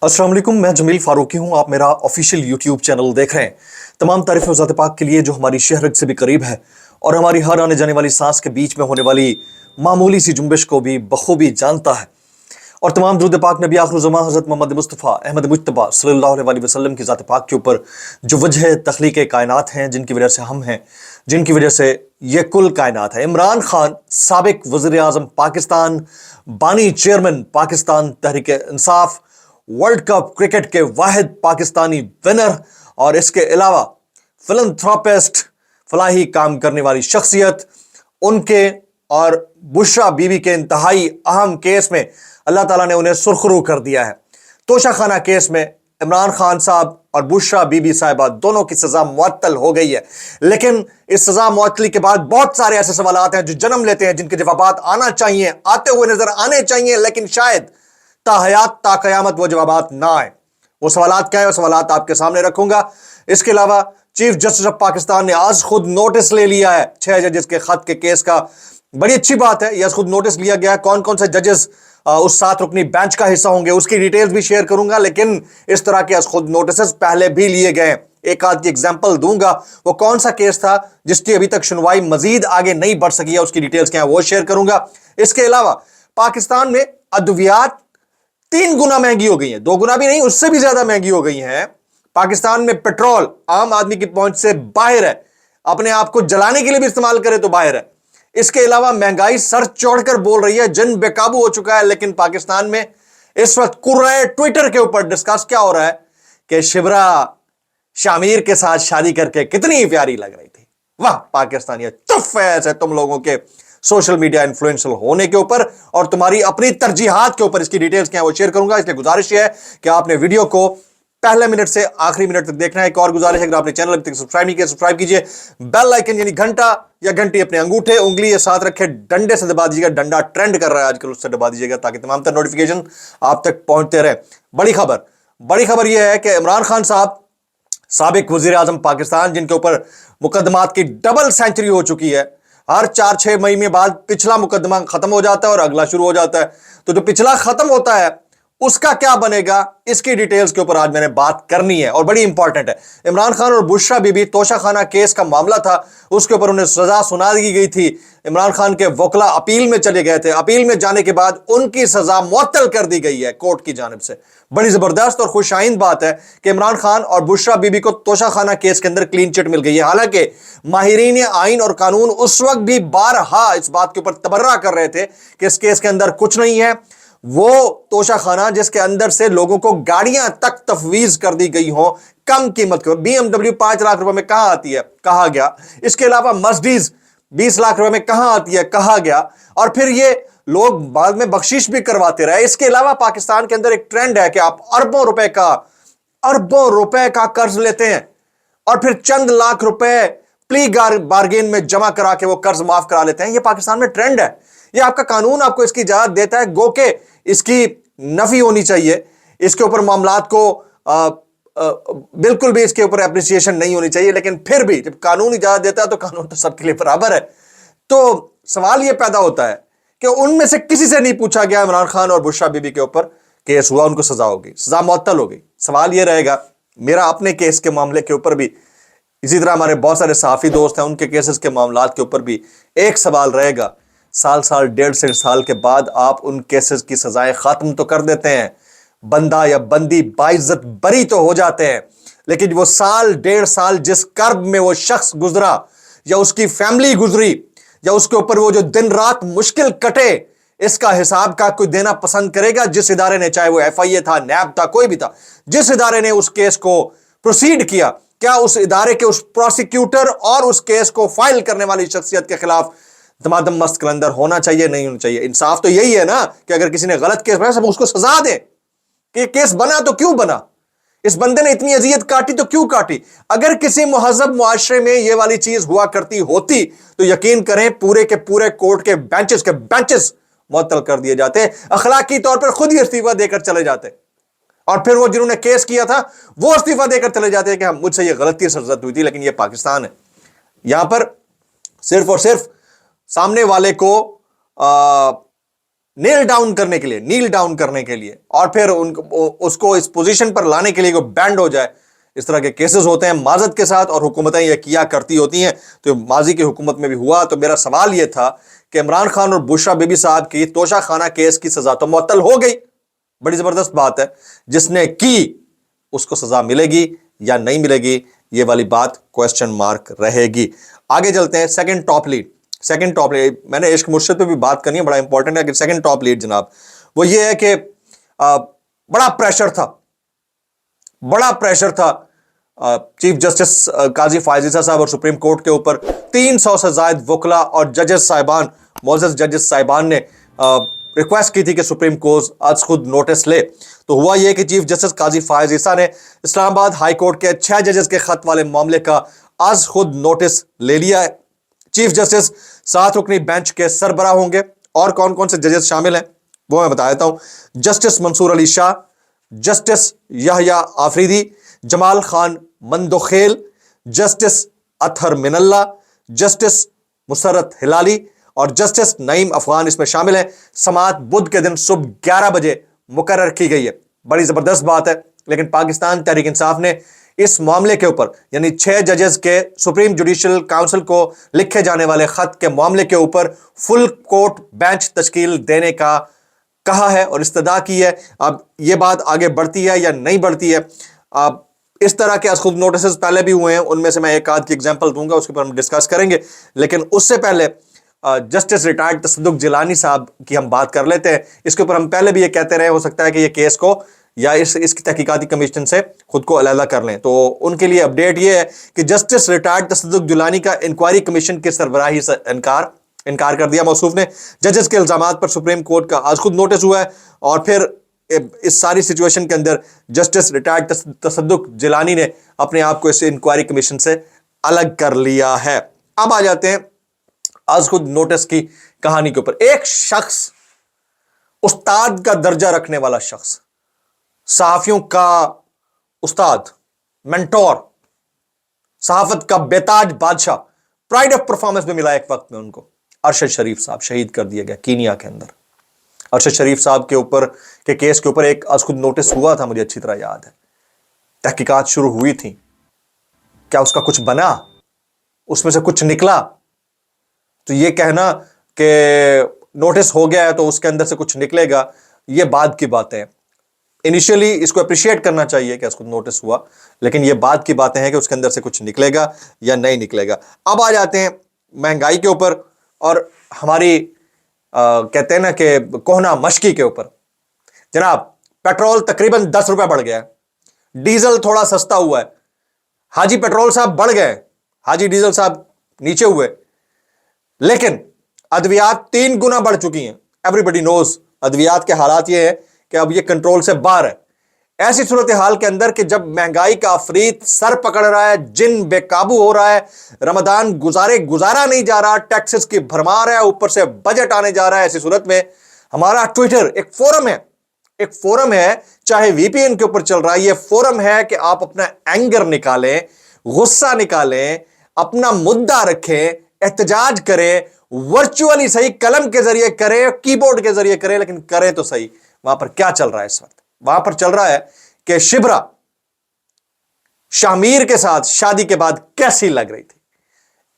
अस्सलाम वालेकुम, मैं जमील फारूकी हूँ। आप मेरा ऑफिशियल यूट्यूब चैनल देख रहे हैं। तमाम तारीफ़ ज़ात पाक के लिए जो हमारी शहरत से भी करीब है और हमारी हर आने जाने वाली सांस के बीच में होने वाली मामूली सी जुम्बिश को भी बखूबी जानता है। और तमाम दुरूद पाक नबी आखिर ज़मां हज़रत मोहम्मद मुस्तफ़ा अहमद मुज्तबा सल्लल्लाहु अलैहि वसल्लम की ज़ात पाक के ऊपर जो वजह तख्लीक़ कायनात हैं, जिनकी वजह से हम हैं, जिनकी वजह से ये कुल कायनात है। इमरान खान साबिक वज़ीर आज़म पाकिस्तान, बानी chairman Pakistan Tehreek Insaf, world cup cricket के वाहिद पाकिस्तानी विनर और इसके अलावा फिलंथ्रोपिस्ट, फलाही काम करने वाली शख्सियत, उनके और बुशरा बीबी के इंतहाई अहम केस में अल्लाह ताला ने उन्हें सुरखरू कर दिया है। तोशाखाना केस में इमरान खान साहब और बुशरा बीबी साहिबा दोनों की सजा मुअत्तल हो गई है। लेकिन इस सजा मुअत्तली के बाद बहुत सारे ऐसे सवालात हैं जो जन्म लेते हैं, जिनके जवाबात आना चाहिए, आते हुए नजर आने चाहिए, लेकिन शायद ताहयात ता कयामत वो जवाबात ना आए। वो सवालात क्या है, वो सवालात आपके सामने रखूंगा। इसके अलावा चीफ जस्टिस ऑफ पाकिस्तान ने आज खुद नोटिस ले लिया है 6 जजेस के खत के केस का। बड़ी अच्छी बात है, यह खुद नोटिस लिया गया है। कौन कौन से जजेस उस 7 रुकनी बेंच का हिस्सा होंगे उसकी डिटेल्स भी शेयर करूंगा। लेकिन इस तरह के खुद नोटिस पहले भी लिए गए। एक आध की एग्जाम्पल दूंगा। वो कौन सा केस था जिसकी अभी तक सुनवाई मजीद आगे नहीं बढ़ सकी है, उसकी डिटेल्स क्या है वो शेयर करूंगा। इसके अलावा पाकिस्तान में अद्वियात 3 गुना महंगी हो गई है, 2 गुना भी नहीं, उससे भी ज्यादा महंगी हो गई है। पाकिस्तान में पेट्रोल आम आदमी की पहुंच से बाहर है, अपने आप को जलाने के लिए भी इस्तेमाल करे तो बाहर है। इसके अलावा महंगाई सर चढ़कर बोल रही है, जन बेकाबू हो चुका है। लेकिन पाकिस्तान में इस वक्त कुर्रे ट्विटर के ऊपर डिस्कस क्या हो रहा है कि शिवरा शामिर के साथ शादी करके कितनी प्यारी लग रही थी। वाह पाकिस्तानी, चुप है ऐसे तुम लोगों के सोशल मीडिया इन्फ्लुएंशियल होने के ऊपर और तुम्हारी अपनी तरजीहात के ऊपर। इसकी डिटेल्स क्या है वो शेयर करूंगा। इसलिए गुजारिश है कि आपने वीडियो को पहले मिनट से आखिरी मिनट तक देखना है। एक और गुजारिश है, अगर आपने चैनल अभी तक सब्सक्राइब नहीं किया सब्सक्राइब कीजिए। बेल आइकन यानी घंटा या घंटी अपने अंगूठे उंगली या साथ रखे डंडे से दबा दीजिएगा। डंडा ट्रेंड कर रहा है आजकल, उससे दबा दीजिएगा ताकि तमाम तरह नोटिफिकेशन आप तक पहुंचते रहे। बड़ी खबर यह है कि इमरान खान साहब साबिक वजीर आजम पाकिस्तान, जिनके ऊपर मुकदमात की डबल सेंचुरी हो चुकी है, हर 4-6 महीने बाद पिछला मुकदमा खत्म हो जाता है और अगला शुरू हो जाता है। तो जो पिछला खत्म होता है उसका क्या बनेगा, इसकी डिटेल्स के ऊपर आज मैंने बात करनी है और बड़ी इंपॉर्टेंट है। इमरान खान और बुशरा बीबी तोशाखाना केस का मामला था, उसके ऊपर उन्हें सजा सुना दी गई थी। इमरान खान के वकला अपील में चले गए थे। अपील में जाने के बाद उनकी सजा मुअत्तल कर दी गई है कोर्ट की जानिब से। बड़ी जबरदस्त और खुशाइन बात है कि इमरान खान और बुशरा बीबी को तोशाखाना केस के अंदर क्लीन चिट मिल गई है। हालांकि माहिरीन आइन और कानून उस वक्त भी बारहा इस बात के ऊपर तबर्रा कर रहे थे कि इस केस के अंदर कुछ नहीं है। वो तोशाखाना जिसके अंदर से लोगों को गाड़ियां तक तफवीज कर दी गई हो कम कीमत के, BMW 5 लाख रुपए में कहां आती है, कहा गया। इसके अलावा मर्सिडीज 20 लाख रुपए में कहां आती है, कहा गया। और फिर ये लोग बाद में बख्शिश भी करवाते रहे। इसके अलावा पाकिस्तान के अंदर एक ट्रेंड है कि आप अरबों रुपए का कर्ज लेते हैं और फिर चंद लाख रुपए प्ली बार्गेन में जमा करा के वो कर्ज माफ करा लेते हैं। ये पाकिस्तान में ट्रेंड है। ये आपका कानून आपको इसकी इजाजत देता है, गो के इसकी नफी होनी चाहिए। इसके ऊपर मामलात को बिल्कुल भी इसके ऊपर एप्रिसिएशन नहीं होनी चाहिए। लेकिन फिर भी जब कानून इजाजत देता है तो कानून तो सबके लिए बराबर है। तो सवाल यह पैदा होता है कि उनमें से किसी से नहीं पूछा गया इमरान खान और बुशरा बीबी के ऊपर केस हुआ, उनको सजा होगी, सजा मुअत्तल हो गई। सवाल यह रहेगा मेरा अपने केस के मामले के ऊपर भी, इसी तरह हमारे बहुत सारे सहाफी दोस्त हैं, उनके केसेस के मामलात के ऊपर भी एक सवाल रहेगा। साल 1.5 साल के बाद आप उन केसेस की सजाएं खत्म तो कर देते हैं, बंदा या बंदी बाइज्जत बरी तो हो जाते हैं, लेकिन वो 1.5 साल जिस कर्ब में वो शख्स गुजरा या उसकी फैमिली गुजरी या उसके ऊपर वो जो दिन रात मुश्किल कटे, इसका हिसाब का कोई देना पसंद करेगा? जिस इदारे ने, चाहे वो FIA था, नैब था, कोई भी था, जिस इदारे ने उस केस को प्रोसीड किया, क्या उस इदारे के उस प्रोसिक्यूटर और उस केस को फाइल करने वाली शख्सियत के खिलाफ दमादम मस्त कलंदर होना चाहिए, नहीं होना चाहिए? इंसाफ तो यही है ना कि अगर किसी ने गलत केस बनाया सब उसको सजा दे कि केस बना तो क्यों बना, इस बंदे ने इतनी अजियत काटी तो क्यों काटी। अगर किसी मुहज़्ज़ब मुआशरे में ये वाली चीज हुआ करती होती तो यकीन करें पूरे के पूरे कोर्ट के बेंचेस मुअत्तल कर दिए जाते, अखलाकी तौर पर खुद ही इस्तीफा देकर चले जाते और फिर वो जिन्होंने केस किया था वो इस्तीफा देकर चले जाते कि मुझसे ये गलती सरजद हुई थी। लेकिन ये पाकिस्तान है, यहां पर सिर्फ और सिर्फ सामने वाले को نیل ڈاؤن کرنے کے لیے اور پھر اس کو اس پوزیشن پر لانے کے لیے وہ بینڈ ہو جائے. اس طرح کے کیسز ہوتے ہیں معذرت کے ساتھ، اور حکومتیں یہ کیا کرتی ہوتی ہیں. تو ماضی کی حکومت میں بھی ہوا. تو میرا سوال یہ تھا کہ عمران خان اور بشرا بی بی صاحب کی توشہ خانہ کیس کی سزا تو معطل ہو گئی، بڑی زبردست بات ہے. جس نے کی اس کو سزا ملے گی یا نہیں ملے گی، یہ والی بات کوسچن مارک رہے گی. آگے چلتے ہیں. سیکنڈ ٹاپ لیڈ میں نے عشق مرشد پہ بھی بات کرنی ہے، بڑا امپورٹنٹ ہے. کہ سیکنڈ ٹاپ لیڈ جناب وہ یہ ہے کہ بڑا پریشر تھا چیف جسٹس قاضی فائز عیسیٰ صاحب اور سپریم کورٹ کے اوپر. 300 سے زائد وکلا اور معزز ججز صاحبان نے ریکویسٹ کی تھی کہ سپریم کورٹ آج خود نوٹس لے. تو ہوا یہ کہ چیف جسٹس قاضی فائز عیسیٰ نے اسلام آباد ہائی کورٹ کے 6 ججز کے خط والے معاملے کا آج خود نوٹس لے لیا ہے. چیف جسٹس 7 رکنی بینچ کے سربراہ ہوں گے. اور کون کون سے ججز شامل ہیں وہ میں بتا دیتا ہوں. جسٹس منصور علی شاہ، جسٹس یحییٰ آفریدی، جمال خان مندوخیل، جسٹس اطہر من اللہ، جسٹس مسرت ہلالی اور جسٹس نعیم افغان اس میں شامل ہیں. سماعت بدھ کے دن صبح 11 بجے مقرر کی گئی ہے. بڑی زبردست بات ہے. لیکن پاکستان تحریک انصاف نے اس معاملے کے اوپر، یعنی 6 ججز کے سپریم جوڈیشل کاؤنسل کو لکھے جانے والے خط کے معاملے کے اوپر فل کورٹ بینچ تشکیل دینے کا کہا ہے اور استدعا کی ہے. اب یہ بات آگے بڑھتی ہے یا نہیں بڑھتی ہے. اب اس طرح کے خود نوٹسز پہلے بھی ہوئے ہیں، ان میں سے میں ایک آدھ کی ایگزامپل دوں گا، اس کے اوپر ہم ڈسکس کریں گے. لیکن اس سے پہلے جسٹس ریٹائرڈ تصدق جیلانی صاحب کی ہم بات کر لیتے ہیں. اس کے اوپر ہم پہلے بھی یہ کہتے رہے، ہو سکتا ہے کہ یہ کیس کو یا اس کی تحقیقاتی کمیشن سے خود کو علیحدہ کر لیں. تو ان کے لیے اپڈیٹ یہ ہے کہ جسٹس ریٹائرڈ تصدق جیلانی کا انکوائری کمیشن کی سربراہی سے انکار کر دیا. موصوف نے ججز کے الزامات پر سپریم کورٹ کا آج خود نوٹس ہوا ہے. اور پھر اس ساری سچویشن کے اندر جسٹس ریٹائرڈ تصدق جیلانی نے اپنے آپ کو اس انکوائری کمیشن سے الگ کر لیا ہے. اب آ جاتے ہیں آج خود نوٹس کی کہانی کے اوپر. ایک شخص، استاد کا درجہ رکھنے والا شخص، صحافیوں کا استاد، مینٹور، صحافت کا بیتاج بادشاہ، پرائڈ آف پرفارمنس میں ملا ایک وقت میں ان کو، ارشد شریف صاحب شہید کر دیا گیا کینیا کے اندر. ارشد شریف صاحب کے اوپر کے کیس کے اوپر ایک آج خود نوٹس ہوا تھا، مجھے اچھی طرح یاد ہے. تحقیقات شروع ہوئی تھیں. کیا اس کا کچھ بنا؟ اس میں سے کچھ نکلا؟ تو یہ کہنا کہ نوٹس ہو گیا ہے تو اس کے اندر سے کچھ نکلے گا، یہ بعد کی باتیں ہیں. انیشیلی اس کو اپریشیٹ کرنا چاہیے کہ اس کو نوٹس ہوا، لیکن یہ بعد کی باتیں ہیں کہ اس کے اندر سے کچھ نکلے گا یا نہیں نکلے گا. اب آ جاتے ہیں مہنگائی کے اوپر اور ہماری کہتے ہیں نا کہ کوہنا مشکی کے اوپر. جناب پیٹرول تقریباً 10 روپے بڑھ گیا ہے، ڈیزل تھوڑا سستا ہوا ہے. حاجی پیٹرول صاحب بڑھ گئے، حاجی ڈیزل صاحب نیچے ہوئے. لیکن ادویات 3 گنا بڑھ چکی ہیں. ایوری بڈی نوز ادویات کے حالات یہ ہے کہ اب یہ کنٹرول سے باہر ہے. ایسی صورتحال کے اندر کہ جب مہنگائی کا افریت سر پکڑ رہا ہے، جن بے قابو ہو رہا ہے، رمضان گزارا نہیں جا رہا، ٹیکسز کی بھرمار ہے، اوپر سے بجٹ آنے جا رہا ہے، ایسی صورت میں ہمارا ٹویٹر ایک فورم ہے، چاہے وی پی این کے اوپر چل رہا ہے. یہ فورم ہے کہ آپ اپنا اینگر نکالیں، غصہ نکالیں، اپنا مدعا رکھیں، احتجاج کریں، ورچولی صحیح، قلم کے ذریعے کریں، کی بورڈ کے ذریعے کریں، لیکن کریں تو صحیح. وہاں پر کیا چل رہا ہے اس وقت؟ وہاں پر چل رہا ہے کہ شبرا شامیر کے ساتھ شادی کے بعد کیسی لگ رہی تھی.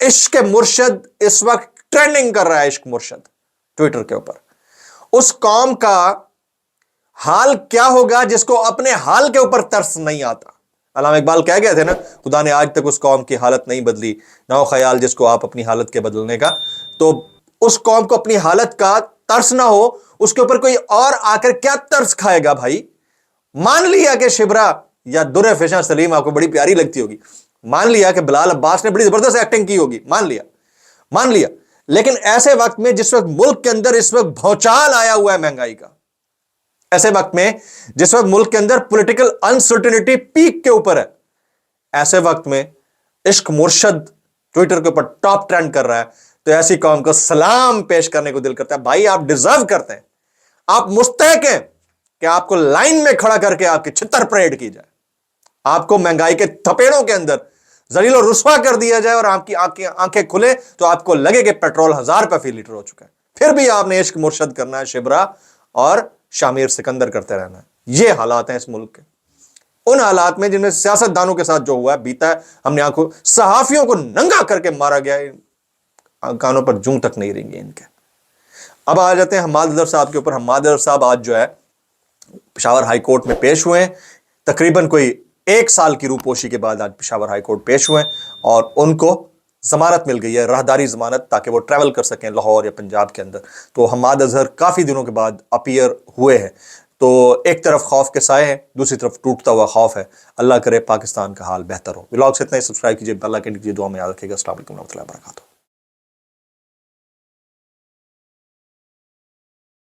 عشق مرشد اس وقت ٹرینڈنگ کر رہا ہے. عشق مرشد ٹویٹر کے اوپر. اس قوم کا حال کیا ہوگا جس کو اپنے حال کے اوپر ترس نہیں آتا؟ علامہ اقبال کہہ گئے تھے نا، خدا نے آج تک اس قوم کی حالت نہیں بدلی، نہ ہو خیال جس کو آپ اپنی حالت کے بدلنے کا. تو اس قوم کو اپنی حالت کا ترس نہ ہو، اس کے اوپر کوئی اور آ کر کیا ترس کھائے گا بھائی؟ مان لیا کہ شبرا یا در فشاں سلیم آپ کو بڑی پیاری لگتی ہوگی، مان لیا کہ بلال عباس نے بڑی زبردست ایکٹنگ کی ہوگی، مان لیا. لیکن ایسے وقت میں جس وقت ملک کے اندر اس وقت بھونچال آیا ہوا ہے مہنگائی کا، ایسے وقت میں جس وقت ملک کے اندر پولیٹیکل انسرٹینٹی پیک کے اوپر ہے، ایسے وقت میں عشق مرشد ٹویٹر کے اوپر ٹاپ ٹرینڈ کر رہا ہے، تو ایسی قوم کو سلام پیش کرنے کو دل کرتا ہے. بھائی آپ ڈیزرو کرتے ہیں، آپ مستحق ہیں کہ آپ کو لائن میں کھڑا کر کے آپ کی چھتر پریڈ کی جائے، آپ کو مہنگائی کے تھپیڑوں کے اندر ذلیل و رسوا کر دیا جائے، اور آپ کی آنکھیں کھلے تو آپ کو لگے کہ پیٹرول 1000 روپے فی لیٹر ہو چکا ہے. پھر بھی آپ نے عشق مرشد کرنا ہے، شبرا اور شامیر سکندر کرتے رہنا ہے۔ یہ حالات ہیں اس ملک کے، ان حالات میں جن میں سیاست دانوں کے ساتھ جو ہوا ہے بیتا ہے، ہم نے آنکھوں، صحافیوں کو ننگا کر کے مارا گیا ہے، کانوں پر جوں تک نہیں رہیں گے ان کے۔ اب آ جاتے ہیں حماد اظہر صاحب کے اوپر۔ حماد اظہر صاحب آج جو ہے پشاور ہائی کورٹ میں پیش ہوئے ہیں، تقریباً کوئی 1 سال کی روپوشی کے بعد آج پشاور ہائی کورٹ پیش ہوئے ہیں، اور ان کو ضمانت مل گئی ہے، راہداری ضمانت، تاکہ وہ ٹریول کر سکیں لاہور یا پنجاب کے اندر۔ تو حماد اظہر کافی دنوں کے بعد اپیئر ہوئے ہیں، تو ایک طرف خوف کے سائے ہیں، دوسری طرف ٹوٹتا ہوا خوف ہے۔ اللہ کرے پاکستان کا حال بہتر ہو۔ ولاگ سے اتنا ہی، سبسکرائب کیجیے، بیل آئکن کیجیے، دعا میں یاد رکھیے گا۔ السلام علیکم و رحمۃ اللہ وبرکاتہ۔